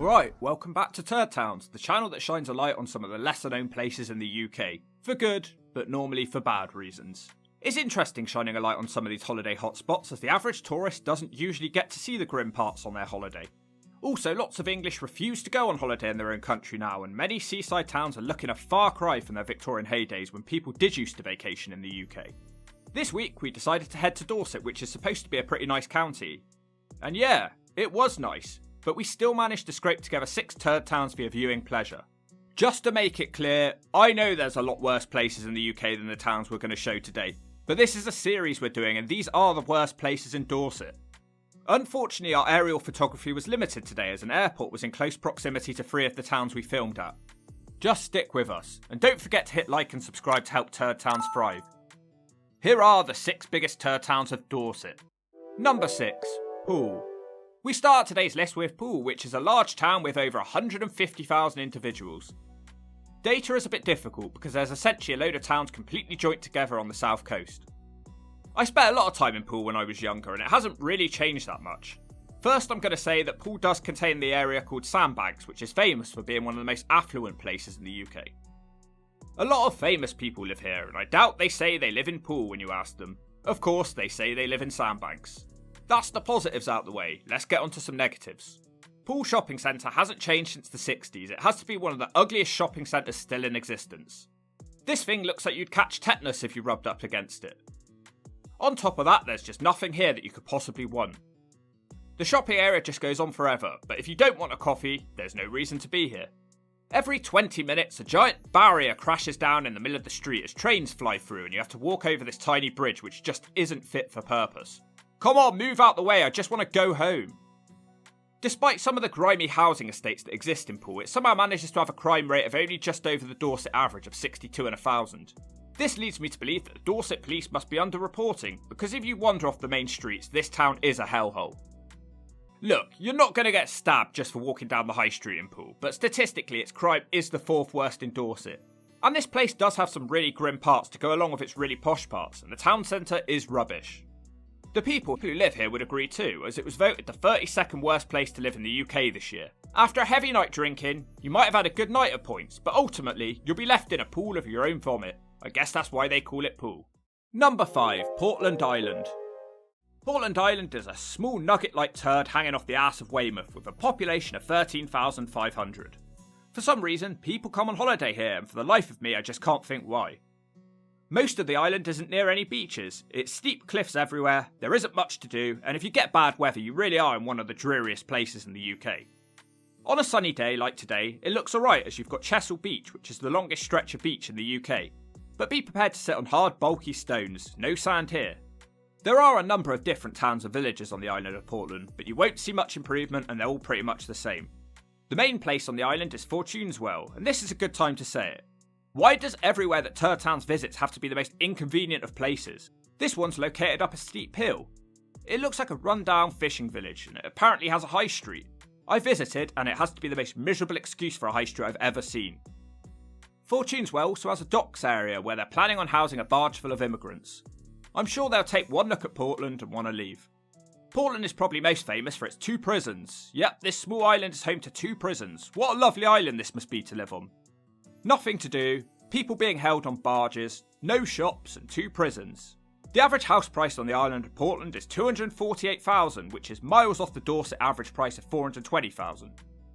Right, welcome back to Turdtowns, the channel that shines a light on some of the lesser known places in the UK. For good, but normally for bad reasons. It's interesting shining a light on some of these holiday hotspots, as the average tourist doesn't usually get to see the grim parts on their holiday. Also, lots of English refuse to go on holiday in their own country now, and many seaside towns are looking a far cry from their Victorian heydays when people did used to vacation in the UK. This week we decided to head to Dorset, which is supposed to be a pretty nice county. And yeah, it was nice, but we still managed to scrape together 6 turd towns for your viewing pleasure. Just to make it clear, I know there's a lot worse places in the UK than the towns we're going to show today, but this is a series we're doing and these are the worst places in Dorset. Unfortunately, our aerial photography was limited today as an airport was in close proximity to 3 of the towns we filmed at. Just stick with us, and don't forget to hit like and subscribe to help Turd Towns thrive. Here are the 6 biggest turd towns of Dorset. Number 6, Poole. We start today's list with Poole, which is a large town with over 150,000 individuals. Data is a bit difficult because there's essentially a load of towns completely joined together on the south coast. I spent a lot of time in Poole when I was younger and it hasn't really changed that much. First, I'm going to say that Poole does contain the area called Sandbanks, which is famous for being one of the most affluent places in the UK. A lot of famous people live here, and I doubt they say they live in Poole when you ask them. Of course, they say they live in Sandbanks. That's the positives out the way, let's get onto some negatives. Poole Shopping Centre hasn't changed since the 60s, it has to be one of the ugliest shopping centres still in existence. This thing looks like you'd catch tetanus if you rubbed up against it. On top of that, there's just nothing here that you could possibly want. The shopping area just goes on forever, but if you don't want a coffee, there's no reason to be here. Every 20 minutes, a giant barrier crashes down in the middle of the street as trains fly through and you have to walk over this tiny bridge which just isn't fit for purpose. Come on, move out the way, I just want to go home. Despite some of the grimy housing estates that exist in Poole, it somehow manages to have a crime rate of only just over the Dorset average of 62 in 1,000. This leads me to believe that the Dorset police must be underreporting, because if you wander off the main streets, this town is a hellhole. Look, you're not going to get stabbed just for walking down the high street in Poole, but statistically its crime is the 4th worst in Dorset. And this place does have some really grim parts to go along with its really posh parts, and the town centre is rubbish. The people who live here would agree too, as it was voted the 32nd worst place to live in the UK this year. After a heavy night drinking, you might have had a good night at points, but ultimately, you'll be left in a pool of your own vomit. I guess that's why they call it Poole. Number 5, Portland Island. Portland Island is a small nugget-like turd hanging off the arse of Weymouth with a population of 13,500. For some reason, people come on holiday here, and for the life of me, I just can't think why. Most of the island isn't near any beaches, it's steep cliffs everywhere, there isn't much to do, and if you get bad weather you really are in one of the dreariest places in the UK. On a sunny day like today, it looks alright as you've got Chesil Beach, which is the longest stretch of beach in the UK. But be prepared to sit on hard bulky stones, no sand here. There are a number of different towns and villages on the island of Portland, but you won't see much improvement and they're all pretty much the same. The main place on the island is Fortuneswell, and this is a good time to say it. Why does everywhere that Turdtowns visits have to be the most inconvenient of places? This one's located up a steep hill. It looks like a run-down fishing village, and it apparently has a high street. I visited, and it has to be the most miserable excuse for a high street I've ever seen. Fortuneswell also has a docks area where they're planning on housing a barge full of immigrants. I'm sure they'll take one look at Portland and want to leave. Portland is probably most famous for its 2 prisons. Yep, this small island is home to 2 prisons. What a lovely island this must be to live on. Nothing to do, people being held on barges, no shops and 2 prisons. The average house price on the island of Portland is $248,000, which is miles off the Dorset average price of $420,000.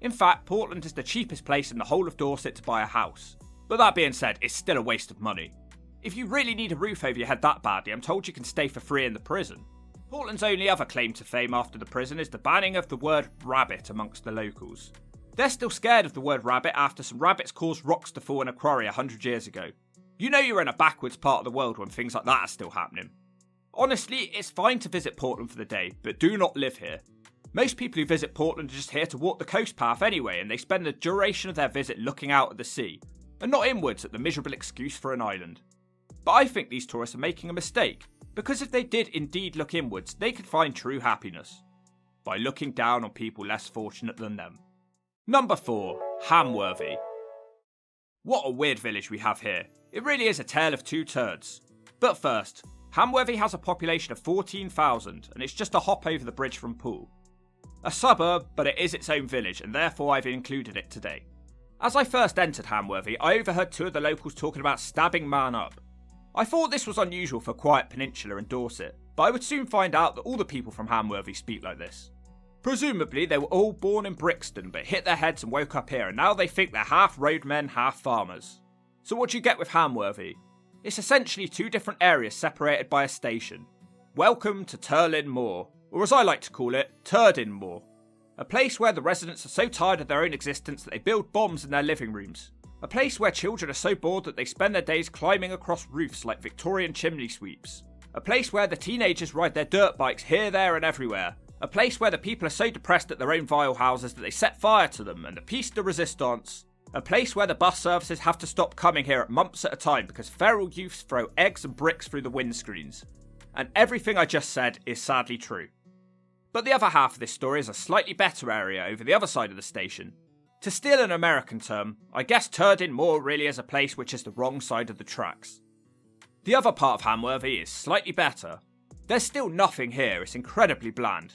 In fact, Portland is the cheapest place in the whole of Dorset to buy a house. But that being said, it's still a waste of money. If you really need a roof over your head that badly, I'm told you can stay for free in the prison. Portland's only other claim to fame after the prison is the banning of the word rabbit amongst the locals. They're still scared of the word rabbit after some rabbits caused rocks to fall in a quarry 100 years ago. You know you're in a backwards part of the world when things like that are still happening. Honestly, it's fine to visit Portland for the day, but do not live here. Most people who visit Portland are just here to walk the coast path anyway, and they spend the duration of their visit looking out at the sea, and not inwards at the miserable excuse for an island. But I think these tourists are making a mistake, because if they did indeed look inwards, they could find true happiness by looking down on people less fortunate than them. Number 4, Hamworthy. What a weird village we have here. It really is a tale of 2 turds. But first, Hamworthy has a population of 14,000 and it's just a hop over the bridge from Poole. A suburb, but it is its own village, and therefore I've included it today. As I first entered Hamworthy, I overheard two of the locals talking about stabbing man up. I thought this was unusual for quiet peninsula in Dorset, but I would soon find out that all the people from Hamworthy speak like this. Presumably they were all born in Brixton but hit their heads and woke up here, and now they think they're half roadmen, half farmers. So what do you get with Hamworthy? It's essentially two different areas separated by a station. Welcome to Turlin Moor, or as I like to call it, Turdin Moor. A place where the residents are so tired of their own existence that they build bombs in their living rooms. A place where children are so bored that they spend their days climbing across roofs like Victorian chimney sweeps. A place where the teenagers ride their dirt bikes here, there and everywhere. A place where the people are so depressed at their own vile houses that they set fire to them and the piece de resistance. A place where the bus services have to stop coming here at months at a time because feral youths throw eggs and bricks through the windscreens. And everything I just said is sadly true. But the other half of this story is a slightly better area over the other side of the station. To steal an American term, I guess Turdin Moor really is a place which is the wrong side of the tracks. The other part of Hamworthy is slightly better. There's still nothing here, it's incredibly bland.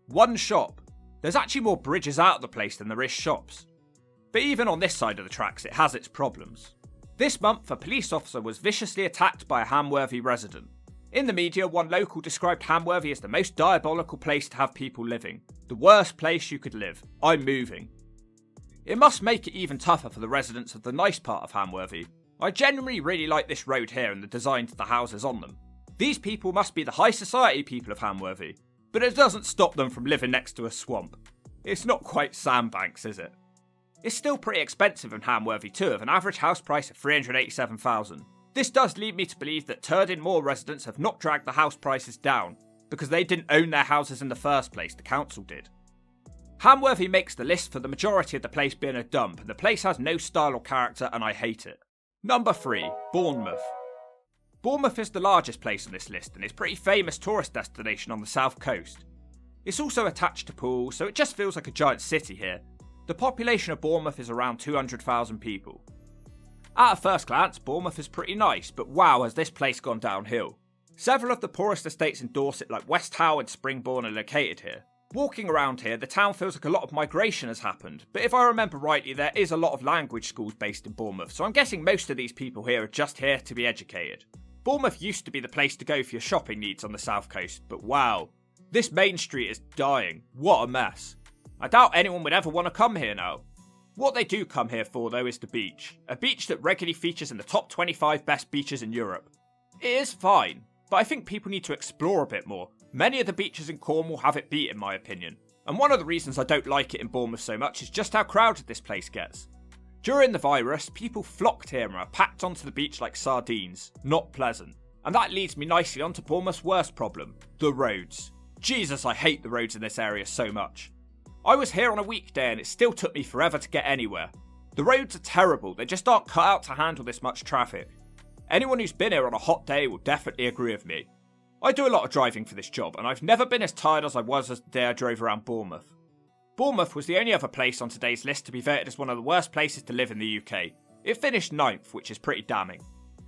One shop. There's actually more bridges out of the place than there is shops. But even on this side of the tracks it has its problems. This month a police officer was viciously attacked by a Hamworthy resident. In the media, one local described Hamworthy as the most diabolical place to have people living. The worst place you could live. I'm moving. It must make it even tougher for the residents of the nice part of Hamworthy. I genuinely really like this road here and the designs of the houses on them. These people must be the high society people of Hamworthy, but it doesn't stop them from living next to a swamp. It's not quite Sandbanks, is it? It's still pretty expensive in Hamworthy too, with an average house price of $387,000. This does lead me to believe that Turdin Moor residents have not dragged the house prices down, because they didn't own their houses in the first place, the council did. Hamworthy makes the list for the majority of the place being a dump, and the place has no style or character and I hate it. Number 3, Bournemouth. Bournemouth is the largest place on this list and is a pretty famous tourist destination on the south coast. It's also attached to Poole, so it just feels like a giant city here. The population of Bournemouth is around 200,000 people. At a first glance, Bournemouth is pretty nice, but wow has this place gone downhill. Several of the poorest estates in Dorset like West Howe and Springbourne are located here. Walking around here, the town feels like a lot of migration has happened, but if I remember rightly there is a lot of language schools based in Bournemouth, so I'm guessing most of these people here are just here to be educated. Bournemouth used to be the place to go for your shopping needs on the south coast, but wow. This main street is dying. What a mess. I doubt anyone would ever want to come here now. What they do come here for though is the beach. A beach that regularly features in the top 25 best beaches in Europe. It is fine, but I think people need to explore a bit more. Many of the beaches in Cornwall have it beat in my opinion. And one of the reasons I don't like it in Bournemouth so much is just how crowded this place gets. During the virus, people flocked here and are packed onto the beach like sardines. Not pleasant. And that leads me nicely onto Bournemouth's worst problem. The roads. Jesus, I hate the roads in this area so much. I was here on a weekday and it still took me forever to get anywhere. The roads are terrible, they just aren't cut out to handle this much traffic. Anyone who's been here on a hot day will definitely agree with me. I do a lot of driving for this job and I've never been as tired as I was the day I drove around Bournemouth. Bournemouth was the only other place on today's list to be voted as one of the worst places to live in the UK. It finished 9th, which is pretty damning.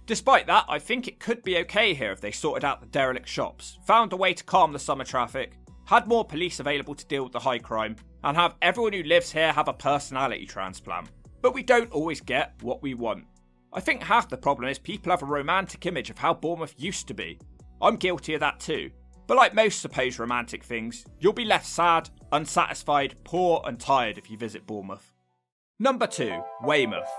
Despite that, I think it could be okay here if they sorted out the derelict shops, found a way to calm the summer traffic, had more police available to deal with the high crime, and have everyone who lives here have a personality transplant. But we don't always get what we want. I think half the problem is people have a romantic image of how Bournemouth used to be. I'm guilty of that too. But like most supposed romantic things, you'll be left sad, unsatisfied, poor and tired if you visit Bournemouth. Number 2, Weymouth.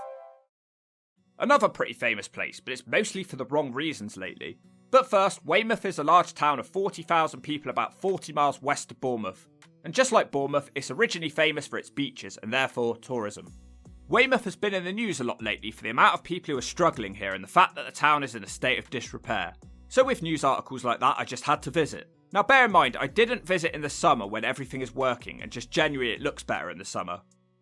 Another pretty famous place, but it's mostly for the wrong reasons lately. But first, Weymouth is a large town of 40,000 people about 40 miles west of Bournemouth. And just like Bournemouth, it's originally famous for its beaches and therefore tourism. Weymouth has been in the news a lot lately for the amount of people who are struggling here and the fact that the town is in a state of disrepair. So with news articles like that, I just had to visit. Now bear in mind, I didn't visit in the summer when everything is working and just genuinely it looks better in the summer.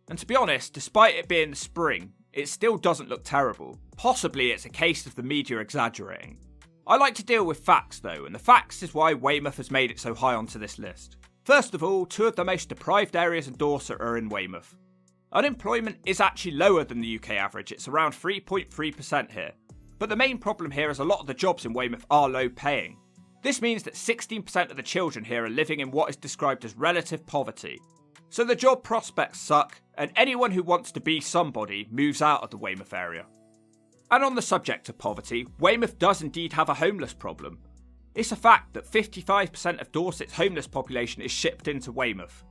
And to be honest, despite it being the spring, it still doesn't look terrible. Possibly it's a case of the media exaggerating. I like to deal with facts though, and the facts is why Weymouth has made it so high onto this list. First of all, 2 of the most deprived areas in Dorset are in Weymouth. Unemployment is actually lower than the UK average, it's around 3.3% here. But the main problem here is a lot of the jobs in Weymouth are low paying. This means that 16% of the children here are living in what is described as relative poverty. So the job prospects suck, and anyone who wants to be somebody moves out of the Weymouth area. And on the subject of poverty, Weymouth does indeed have a homeless problem. It's a fact that 55% of Dorset's homeless population is shipped into Weymouth.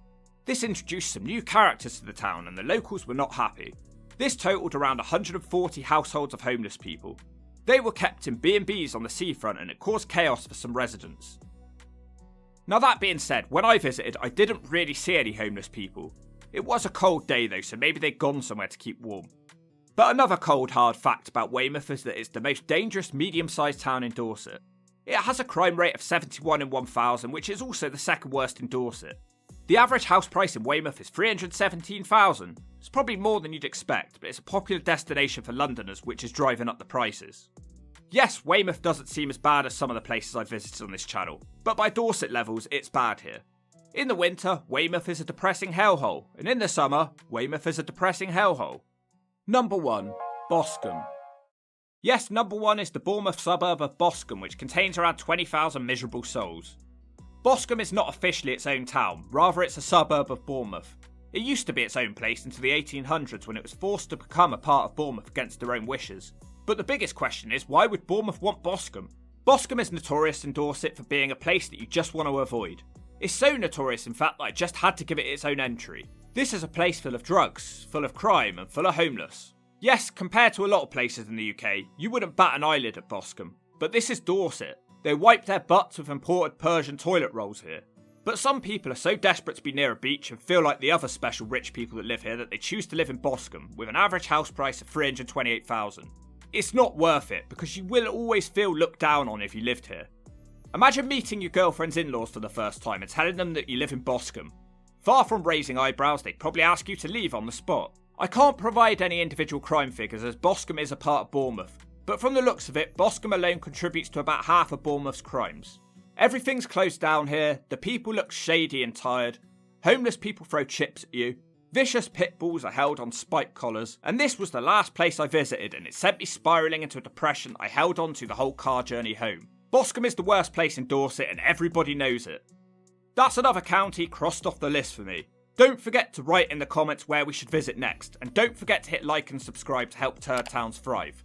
This introduced some new characters to the town and the locals were not happy. This totalled around 140 households of homeless people. They were kept in B&Bs on the seafront and it caused chaos for some residents. Now that being said, when I visited I didn't really see any homeless people. It was a cold day though, so maybe they'd gone somewhere to keep warm. But another cold hard fact about Weymouth is that it's the most dangerous medium-sized town in Dorset. It has a crime rate of 71 in 1,000, which is also the second worst in Dorset. The average house price in Weymouth is $317,000. It's probably more than you'd expect, but it's a popular destination for Londoners, which is driving up the prices. Yes, Weymouth doesn't seem as bad as some of the places I've visited on this channel, but by Dorset levels, it's bad here. In the winter, Weymouth is a depressing hellhole, and in the summer, Weymouth is a depressing hellhole. Number 1. Boscombe. Yes, number 1 is the Bournemouth suburb of Boscombe, which contains around 20,000 miserable souls. Boscombe is not officially its own town, rather it's a suburb of Bournemouth. It used to be its own place until the 1800s when it was forced to become a part of Bournemouth against their own wishes. But the biggest question is, why would Bournemouth want Boscombe? Boscombe is notorious in Dorset for being a place that you just want to avoid. It's so notorious in fact that I just had to give it its own entry. This is a place full of drugs, full of crime and full of homeless. Yes, compared to a lot of places in the UK, you wouldn't bat an eyelid at Boscombe. But this is Dorset. They wipe their butts with imported Persian toilet rolls here. But some people are so desperate to be near a beach and feel like the other special rich people that live here that they choose to live in Boscombe with an average house price of $328,000. It's not worth it because you will always feel looked down on if you lived here. Imagine meeting your girlfriend's in-laws for the first time and telling them that you live in Boscombe. Far from raising eyebrows, they'd probably ask you to leave on the spot. I can't provide any individual crime figures as Boscombe is a part of Bournemouth, but from the looks of it, Boscombe alone contributes to about half of Bournemouth's crimes. Everything's closed down here, the people look shady and tired, homeless people throw chips at you, vicious pit bulls are held on spike collars, and this was the last place I visited and it sent me spiralling into a depression I held on to the whole car journey home. Boscombe is the worst place in Dorset and everybody knows it. That's another county crossed off the list for me. Don't forget to write in the comments where we should visit next, and don't forget to hit like and subscribe to help Turdtowns thrive.